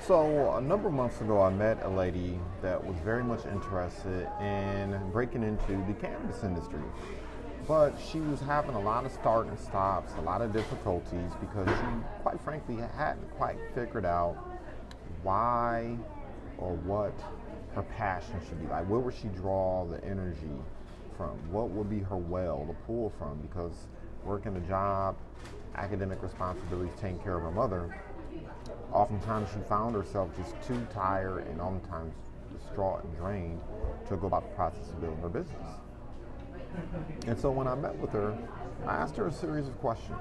So a number of months ago, I met a lady that was very much interested in breaking into the cannabis industry. But she was having a lot of start and stops, a lot of difficulties because she, quite frankly, hadn't quite figured out why or what her passion should be. Like, where would she draw the energy from? What would be her well to pull from? Because working a job, academic responsibilities, taking care of her mother, oftentimes she found herself just too tired and oftentimes distraught and drained to go about the process of building her business. And so when I met with her, I asked her a series of questions.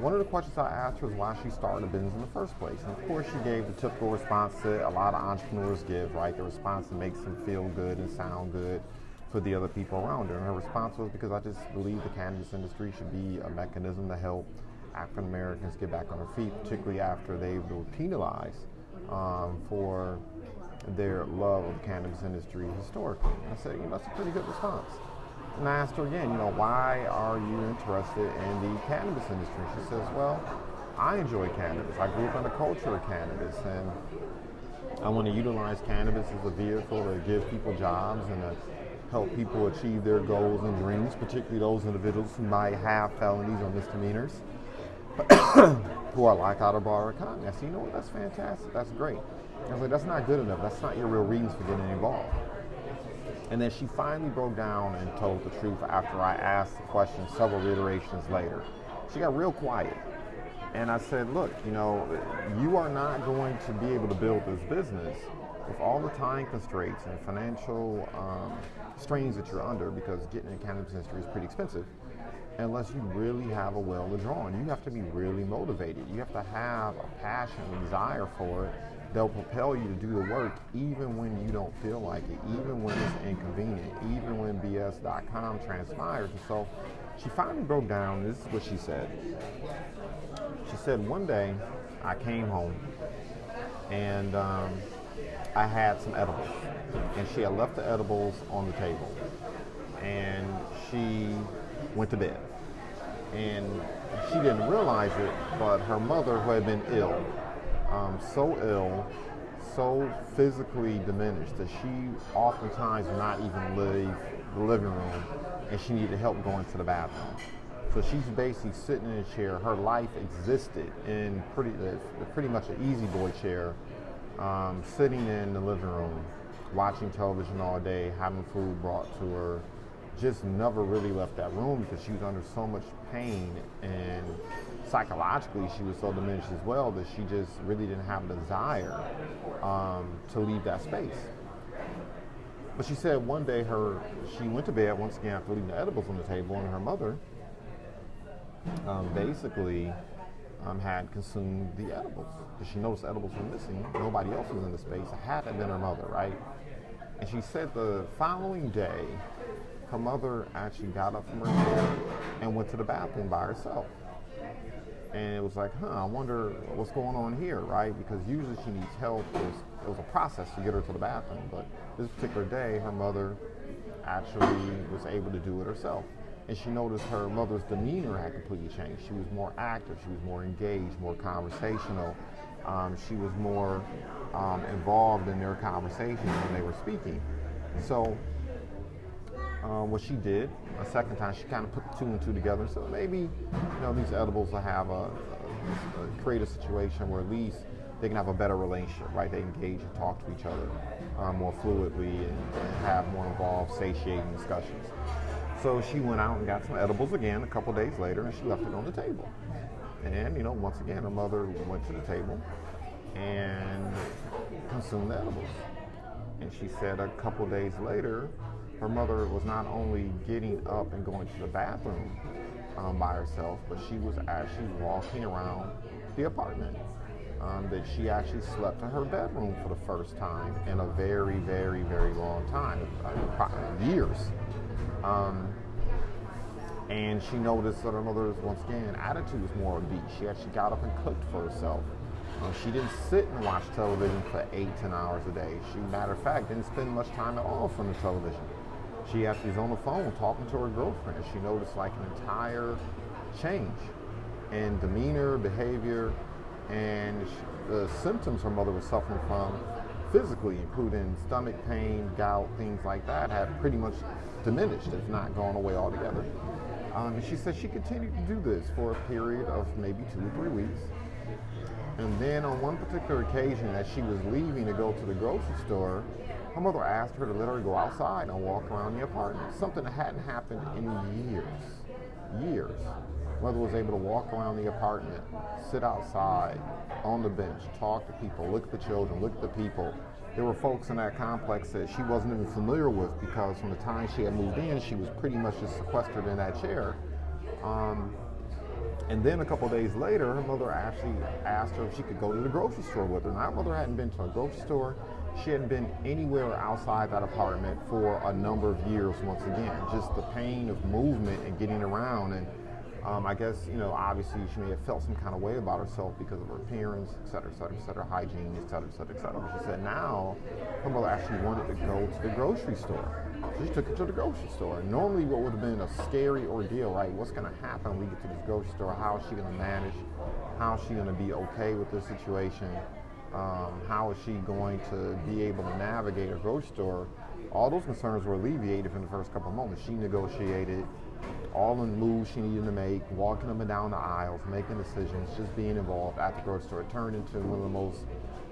One of the questions I asked her was why she started a business in the first place. And of course, she gave the typical response that a lot of entrepreneurs give, right? The response that makes them feel good and sound good for the other people around her. And her response was because I just believe the cannabis industry should be a mechanism to help African Americans get back on their feet, particularly after they were penalized for their love of the cannabis industry historically. And I said, that's a pretty good response. And I asked her again, why are you interested in the cannabis industry? She says, well, I enjoy cannabis. I grew up in the culture of cannabis, and I want to utilize cannabis as a vehicle to give people jobs and to help people achieve their goals and dreams, particularly those individuals who might have felonies or misdemeanors who are locked out of broader economy. I said, what, that's fantastic. That's great. I was like, that's not good enough. That's not your real reasons for getting involved. And then she finally broke down and told the truth after I asked the question several iterations later. She got real quiet. And I said, look, you are not going to be able to build this business with all the time constraints and financial strains that you're under, because getting in the cannabis industry is pretty expensive, unless you really have a well to draw on. You have to be really motivated. You have to have a passion and desire for it. They'll propel you to do the work even when you don't feel like it, even when it's inconvenient, even when BS.com transpires. And so she finally broke down. This is what she said. She said, one day I came home and I had some edibles. And she had left the edibles on the table. And she went to bed. And she didn't realize it, but her mother, who had been ill, so ill, so physically diminished that she oftentimes would not even leave the living room, and she needed help going to the bathroom. So she's basically sitting in a chair. Her life existed in pretty much an easy boy chair, sitting in the living room, watching television all day, having food brought to her. Just never really left that room because she was under so much pain, and psychologically she was so diminished as well that she just really didn't have a desire to leave that space. But she said one day she went to bed once again after leaving the edibles on the table, and her mother basically had consumed the edibles because she noticed the edibles were missing. Nobody else was in the space. It had to have been her mother, right? And she said the following day, her mother actually got up from her chair and went to the bathroom by herself. And it was like, I wonder what's going on here, right? Because usually she needs help. It was a process to get her to the bathroom. But this particular day, her mother actually was able to do it herself. And she noticed her mother's demeanor had completely changed. She was more active. She was more engaged, more conversational. She was more involved in their conversations when they were speaking. So what she did a second time, she kind of put two and two together. So maybe, these edibles will have create a situation where at least they can have a better relationship, right? They engage and talk to each other more fluidly and have more involved, satiating discussions. So she went out and got some edibles again a couple days later, and she left it on the table. And, once again, her mother went to the table and consumed the edibles. And she said a couple days later, her mother was not only getting up and going to the bathroom by herself, but she was actually walking around the apartment. That she actually slept in her bedroom for the first time in a very, very, very long time, years. And she noticed that her mother's, once again, attitude was more upbeat. She actually got up and cooked for herself. She didn't sit and watch television for 8-10 hours a day. She, matter of fact, didn't spend much time at all from the television. She actually was on the phone talking to her girlfriend. She noticed like an entire change in demeanor, behavior, and the symptoms her mother was suffering from physically, including stomach pain, gout, things like that, had pretty much diminished, if not gone away altogether. And she said she continued to do this for a period of maybe 2 or 3 weeks. And then on one particular occasion, as she was leaving to go to the grocery store, her mother asked her to let her go outside and walk around the apartment, something that hadn't happened in years. Mother was able to walk around the apartment, sit outside, on the bench, talk to people, look at the children, look at the people. There were folks in that complex that she wasn't even familiar with because from the time she had moved in, she was pretty much just sequestered in that chair. And then a couple of days later, her mother actually asked her if she could go to the grocery store with her. Now, her mother hadn't been to a grocery store. She hadn't been anywhere outside that apartment for a number of years once again. Just the pain of movement and getting around. And I guess, obviously she may have felt some kind of way about herself because of her appearance, et cetera, hygiene, et cetera. But she said now her mother actually wanted to go to the grocery store. So she took her to the grocery store. And normally what would have been a scary ordeal, right? What's going to happen when we get to this grocery store? How is she going to manage? How is she going to be okay with this situation? How is she going to be able to navigate a grocery store? All those concerns were alleviated in the first couple of moments. She negotiated all the moves she needed to make, walking up and down the aisles, making decisions, just being involved at the grocery store. It turned into one of the most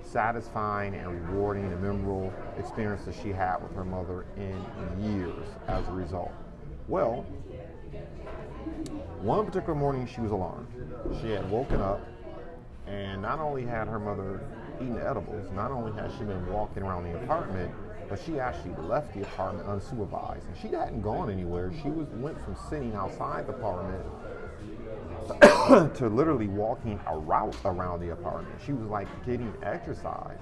satisfying and rewarding and memorable experiences she had with her mother in years as a result. Well, one particular morning she was alarmed. She had woken up and not only had her mother eaten edibles, not only had she been walking around the apartment, but she actually left the apartment unsupervised. And she hadn't gone anywhere. She went from sitting outside the apartment to literally walking a route around the apartment. She was like getting exercise.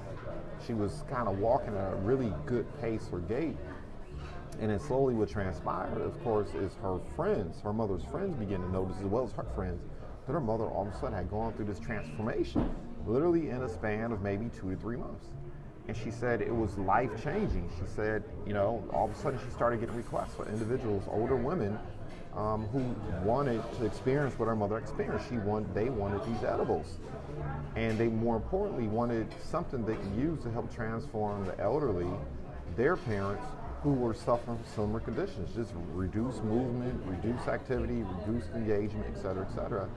She was kind of walking at a really good pace or gait. And then slowly what transpired, of course, is her friends, her mother's friends began to notice, as well as her friends, that her mother all of a sudden had gone through this transformation, literally in a span of maybe 2 to 3 months. And she said it was life-changing. She said, all of a sudden she started getting requests for individuals, older women, who wanted to experience what her mother experienced. They wanted these edibles. And they, more importantly, wanted something they could use to help transform the elderly, their parents, who were suffering from similar conditions. Just reduce movement, reduce activity, reduce engagement, et cetera.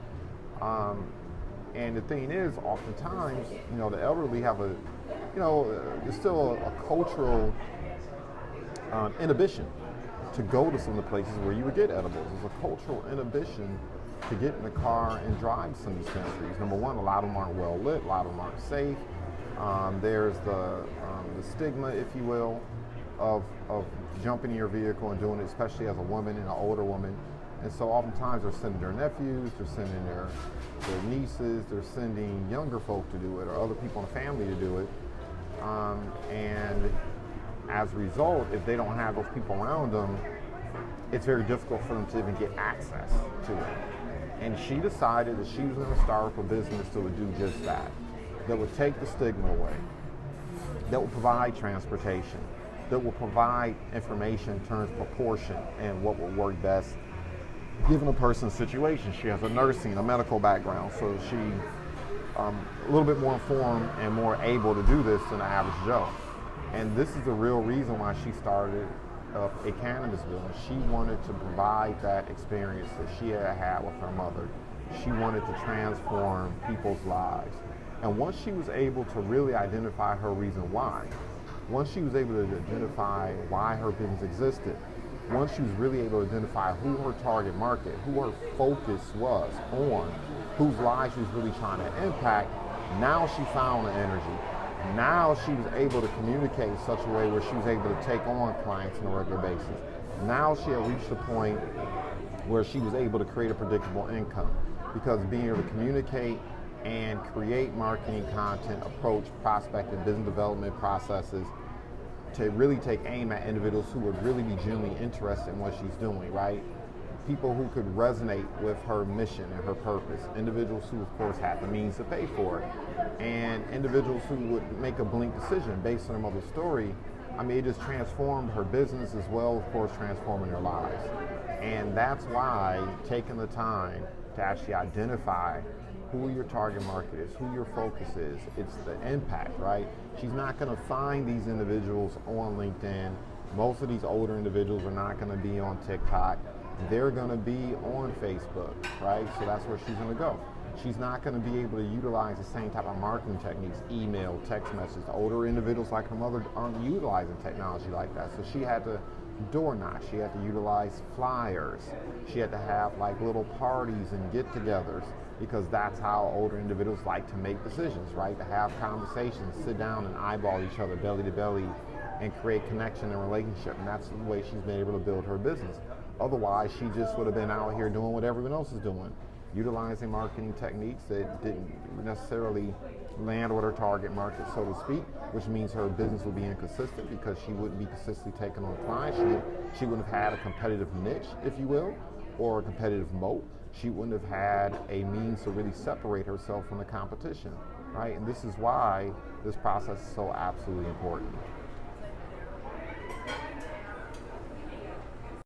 And the thing is, oftentimes, the elderly have there's still a cultural inhibition to go to some of the places where you would get edibles. There's a cultural inhibition to get in the car and drive some dispensaries. Number one, a lot of them aren't well lit, a lot of them aren't safe. There's the stigma, if you will, of jumping in your vehicle and doing it, especially as a woman and an older woman. And so oftentimes they're sending their nephews, they're sending their nieces, they're sending younger folk to do it, or other people in the family to do it. And as a result, if they don't have those people around them, it's very difficult for them to even get access to it. And she decided that she was going to start up a business that would do just that would take the stigma away, that would provide transportation, that will provide information in terms of proportion and what will work best given a person's situation. She has a nursing, a medical background, so she a little bit more informed and more able to do this than the average Joe. And this is the real reason why she started a cannabis business. She wanted to provide that experience that she had had with her mother. She wanted to transform people's lives. And once she was able to really identify her reason why, once she was able to identify why her business existed, once she was really able to identify who her target market, who her focus was on, whose lives she was really trying to impact, now she found the energy. Now she was able to communicate in such a way where she was able to take on clients on a regular basis. Now she had reached a point where she was able to create a predictable income, because being able to communicate and create marketing content, approach, prospecting, business development processes to really take aim at individuals who would really be genuinely interested in what she's doing, right? People who could resonate with her mission and her purpose. Individuals who, of course, had the means to pay for it. And individuals who would make a blink decision based on her mother's story. I mean, it just transformed her business as well, of course, transforming their lives. And that's why taking the time to actually identify who your target market is, who your focus is. It's the impact, right? She's not going to find these individuals on LinkedIn. Most of these older individuals are not going to be on TikTok. They're going to be on Facebook, right? So that's where she's going to go. She's not going to be able to utilize the same type of marketing techniques, email, text messages. Older individuals like her mother aren't utilizing technology like that. So she had to door knock. She had to utilize flyers. She had to have like little parties and get-togethers, because that's how older individuals like to make decisions, right? To have conversations, sit down and eyeball each other belly to belly and create connection and relationship. And that's the way she's been able to build her business. Otherwise, she just would have been out here doing what everyone else is doing, utilizing marketing techniques that didn't necessarily land with her target market, so to speak, which means her business would be inconsistent because she wouldn't be consistently taking on clients. She wouldn't have had a competitive niche, if you will, or a competitive moat. She wouldn't have had a means to really separate herself from the competition, right? And this is why this process is so absolutely important.